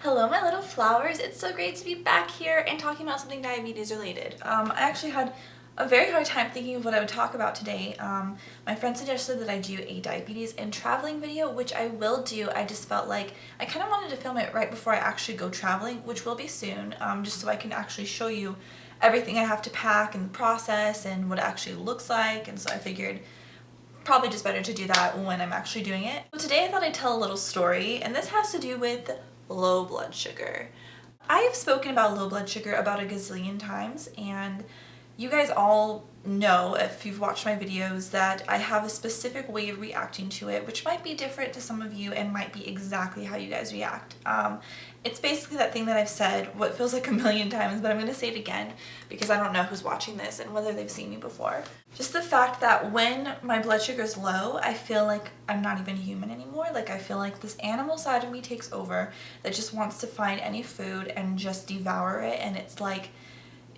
Hello my little flowers, it's so great to be back here and talking about something diabetes related. I actually had a very hard time thinking of what I would talk about today. My friend suggested that I do a diabetes and traveling video, which I will do. I just felt like I kind of wanted to film it right before I actually go traveling, which will be soon, just so I can actually show you everything I have to pack and the process and what it actually looks like, and so I figured probably just better to do that when I'm actually doing it. So today I thought I'd tell a little story, and this has to do with low blood sugar. I have spoken about low blood sugar about a gazillion times, and you guys all know, if you've watched my videos, that I have a specific way of reacting to it, which might be different to some of you and might be exactly how you guys react. It's basically that thing that I've said what feels like a million times, but I'm going to say it again because I don't know who's watching this and whether they've seen me before. Just the fact that when my blood sugar is low, I feel like I'm not even human anymore. Like I feel like this animal side of me takes over that just wants to find any food and just devour it, and it's like,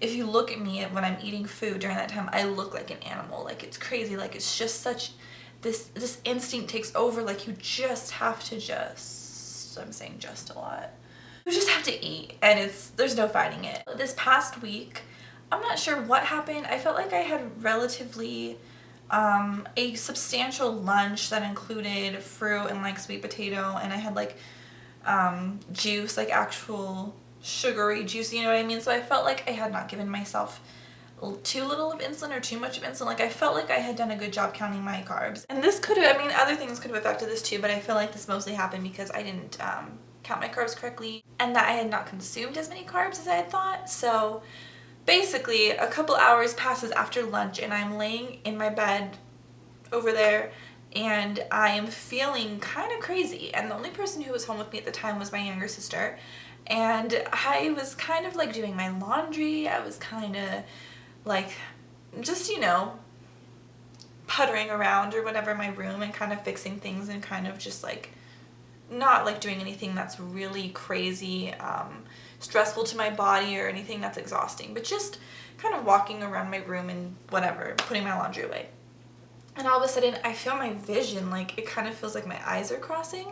if you look at me when I'm eating food during that time, I look like an animal. Like it's crazy. Like it's just such, this instinct takes over. Like you just have to I'm saying just a lot. You just have to eat, and there's no fighting it. This past week, I'm not sure what happened. I felt like I had relatively a substantial lunch that included fruit and like sweet potato, and I had like juice, like actual sugary juice, you know what I mean? So I felt like I had not given myself too little of insulin or too much of insulin. Like I felt like I had done a good job counting my carbs. And this could have, I mean, other things could have affected this too, but I feel like this mostly happened because I didn't count my carbs correctly and that I had not consumed as many carbs as I had thought. So basically a couple hours passes after lunch and I'm laying in my bed over there and I am feeling kind of crazy, and the only person who was home with me at the time was my younger sister, and I was kind of like doing my laundry. I was kind of like just, you know, puttering around or whatever in my room and kind of fixing things and kind of just like not like doing anything that's really crazy stressful to my body or anything that's exhausting, but just kind of walking around my room and whatever, putting my laundry away. And all of a sudden I feel my vision, like it kind of feels like my eyes are crossing,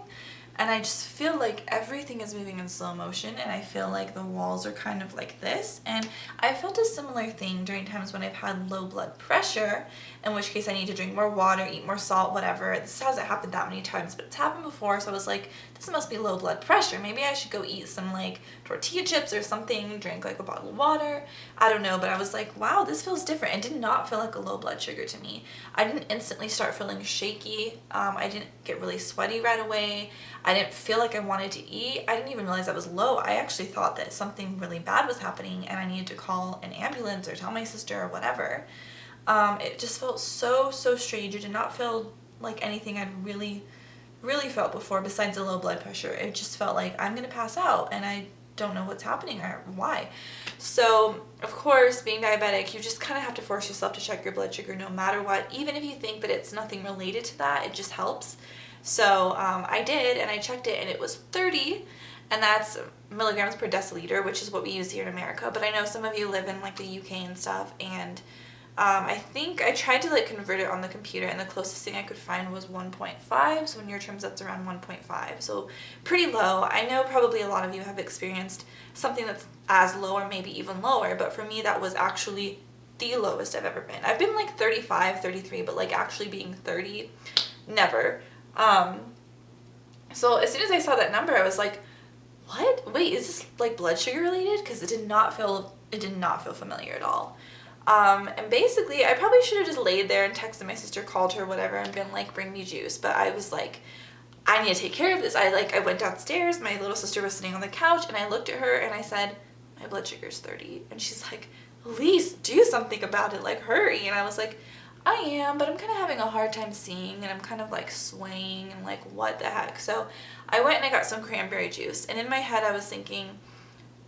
and I just feel like everything is moving in slow motion, and I feel like the walls are kind of like this. And I felt a similar thing during times when I've had low blood pressure, in which case I need to drink more water, eat more salt, whatever. This hasn't happened that many times, but it's happened before, so I was like, this must be low blood pressure. Maybe I should go eat some like tortilla chips or something, drink like a bottle of water. I don't know, but I was like, wow, this feels different. It did not feel like a low blood sugar to me. I didn't instantly start feeling shaky. I didn't get really sweaty right away. I didn't feel like I wanted to eat. I didn't even realize I was low. I actually thought that something really bad was happening and I needed to call an ambulance or tell my sister or whatever. It just felt so strange. It did not feel like anything I'd really felt before besides the low blood pressure. It just felt like I'm gonna pass out and I don't know what's happening or why. So of course, being diabetic, you just kind of have to force yourself to check your blood sugar no matter what. Even if you think that it's nothing related to that, it just helps. So I did, and I checked it, and it was 30, and that's milligrams per deciliter, which is what we use here in America. But I know some of you live in like the UK and stuff, and I think I tried to like convert it on the computer, and the closest thing I could find was 1.5. So in your terms, that's around 1.5. So pretty low. I know probably a lot of you have experienced something that's as low or maybe even lower, but for me, that was actually the lowest I've ever been. I've been like 35, 33, but like actually being 30, never. So as soon as I saw that number, I was like, what? Wait, is this like blood sugar related? Because it did not feel familiar at all. And basically I probably should have just laid there and texted my sister, called her, whatever, and been like, bring me juice. But I was like, I need to take care of this. I went downstairs, my little sister was sitting on the couch, and I looked at her and I said, my blood sugar is 30. And she's like, Elise, do something about it, like hurry. And I was like, I am, but I'm kind of having a hard time seeing, and I'm kind of like swaying and like, what the heck? So I went and I got some cranberry juice, and in my head I was thinking,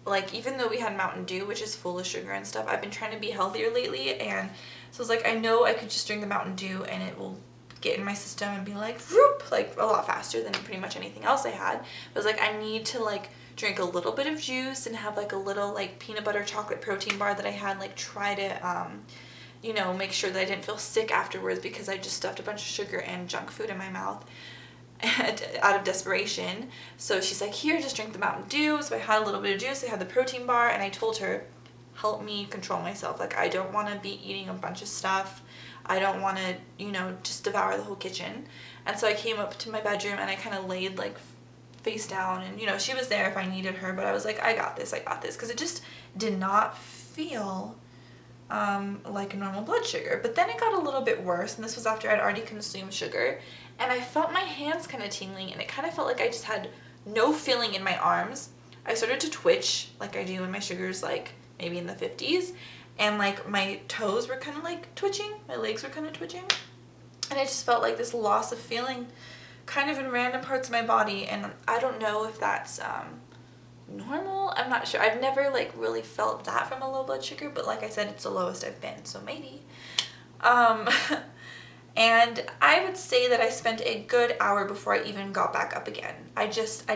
like, even though we had Mountain Dew, which is full of sugar and stuff, I've been trying to be healthier lately, and so I was like, I know I could just drink the Mountain Dew and it will get in my system and be like, whoop, like a lot faster than pretty much anything else I had. I was like, I need to like drink a little bit of juice and have like a little like peanut butter chocolate protein bar that I had, like try to you know, make sure that I didn't feel sick afterwards because I just stuffed a bunch of sugar and junk food in my mouth. out of desperation. So she's like, here, just drink the Mountain Dew. So I had a little bit of juice, I had the protein bar, and I told her, help me control myself. Like, I don't want to be eating a bunch of stuff. I don't want to, you know, just devour the whole kitchen. And so I came up to my bedroom and I kind of laid like face down, and you know, she was there if I needed her, but I was like, I got this, because it just did not feel like a normal blood sugar. But then it got a little bit worse, and this was after I'd already consumed sugar, and I felt my hands kind of tingling, and it kind of felt like I just had no feeling in my arms. I started to twitch like I do when my sugar's like maybe in the 50s, and like my toes were kind of like twitching, my legs were kind of twitching, and I just felt like this loss of feeling kind of in random parts of my body. And I don't know if that's normal. I'm not sure. I've never like really felt that from a low blood sugar, but like I said, it's the lowest I've been, so maybe. And I would say that I spent a good hour before I even got back up again. I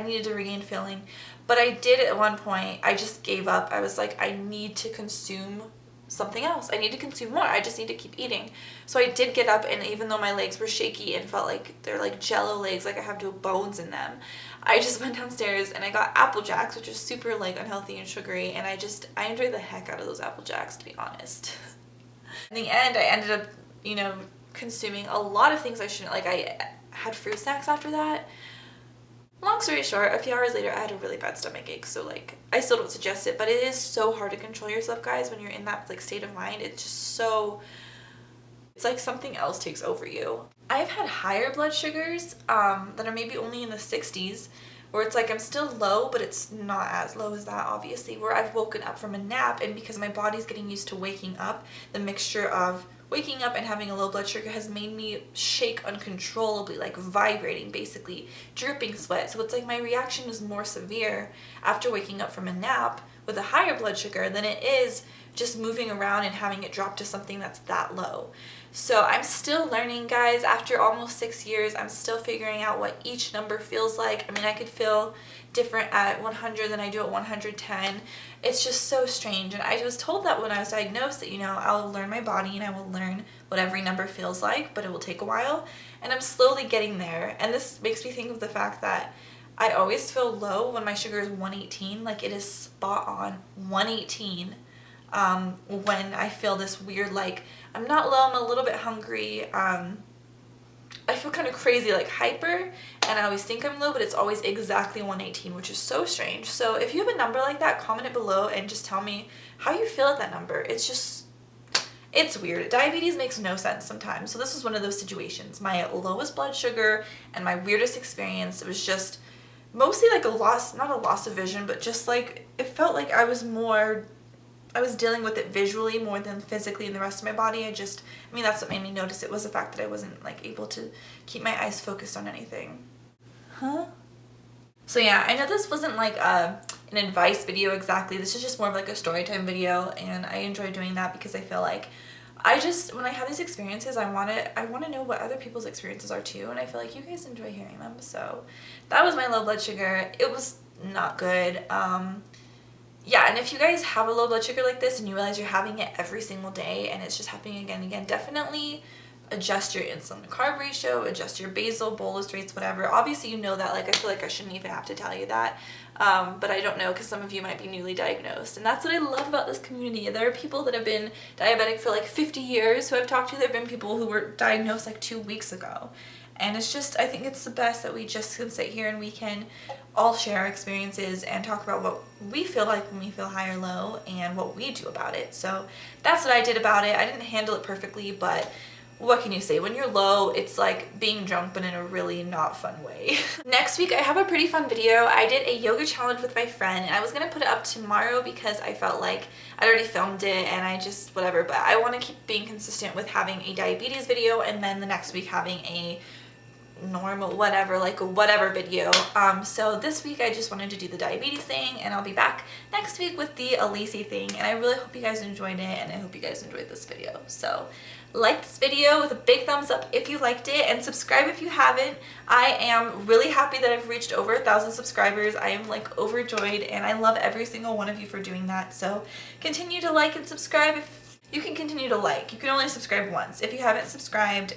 needed to regain feeling, but I did at one point, I just gave up. I was like, I need to consume something else. I need to consume more. I just need to keep eating. So I did get up, and even though my legs were shaky and felt like they're like jello legs, like I have no bones in them, I just went downstairs and I got Apple Jacks, which is super like unhealthy and sugary, and I enjoyed the heck out of those Apple Jacks, to be honest. In the end, I ended up, you know, consuming a lot of things I shouldn't. Like, I had fruit snacks after that. Long story short, a few hours later I had a really bad stomach ache, so like I still don't suggest it, but it is so hard to control yourself, guys, when you're in that like state of mind. It's just so, it's like something else takes over you. I've had higher blood sugars that are maybe only in the 60s, where it's like I'm still low, but it's not as low as that, obviously, where I've woken up from a nap, and because my body's getting used to waking up, the mixture of waking up and having a low blood sugar has made me shake uncontrollably, like vibrating, basically dripping sweat. So it's like my reaction is more severe after waking up from a nap with a higher blood sugar than it is just moving around and having it drop to something that's that low. So I'm still learning, guys. After almost 6 years, I'm still figuring out what each number feels like. I mean, I could feel different at 100 than I do at 110. It's just so strange. And I was told that when I was diagnosed that, you know, I'll learn my body and I will learn what every number feels like, but it will take a while. And I'm slowly getting there. And this makes me think of the fact that I always feel low when my sugar is 118. Like, it is spot on 118. When I feel this weird, like, I'm not low, I'm a little bit hungry, I feel kind of crazy, like hyper, and I always think I'm low, but it's always exactly 118, which is so strange. So if you have a number like that, comment it below and just tell me how you feel at that number. It's just, it's weird. Diabetes makes no sense sometimes. So this was one of those situations. My lowest blood sugar and my weirdest experience, it was just mostly like a loss, not a loss of vision, but just like, it felt like I was dealing with it visually more than physically in the rest of my body. I mean, that's what made me notice it, was the fact that I wasn't like able to keep my eyes focused on anything. So yeah, I know this wasn't like an advice video exactly. This is just more of like a story time video, and I enjoy doing that because I feel like when I have these experiences, I want to know what other people's experiences are too, and I feel like you guys enjoy hearing them. So that was my low blood sugar. It was not good. Yeah, and if you guys have a low blood sugar like this and you realize you're having it every single day and it's just happening again and again, definitely adjust your insulin to carb ratio, adjust your basal, bolus rates, whatever. Obviously, you know that. Like, I feel like I shouldn't even have to tell you that, but I don't know, because some of you might be newly diagnosed, and that's what I love about this community. There are people that have been diabetic for like 50 years who I've talked to. There have been people who were diagnosed like 2 weeks ago. And it's just, I think it's the best that we just can sit here and we can all share our experiences and talk about what we feel like when we feel high or low and what we do about it. So that's what I did about it. I didn't handle it perfectly, but what can you say? When you're low, it's like being drunk, but in a really not fun way. Next week, I have a pretty fun video. I did a yoga challenge with my friend, and I was gonna put it up tomorrow because I felt like I'd already filmed it and I just, whatever, but I wanna keep being consistent with having a diabetes video and then the next week having a normal whatever video. So this week I just wanted to do the diabetes thing, and I'll be back next week with the Elise thing, and I really hope you guys enjoyed it, and I hope you guys enjoyed this video. So like this video with a big thumbs up if you liked it, and subscribe if you haven't. I am really happy that I've reached over 1,000 subscribers. I am like overjoyed, and I love every single one of you for doing that. So continue to like and subscribe. If you can continue to like, you can only subscribe once. If you haven't subscribed,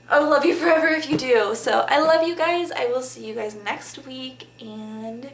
I will love you forever if you do. So I love you guys. I will see you guys next week, and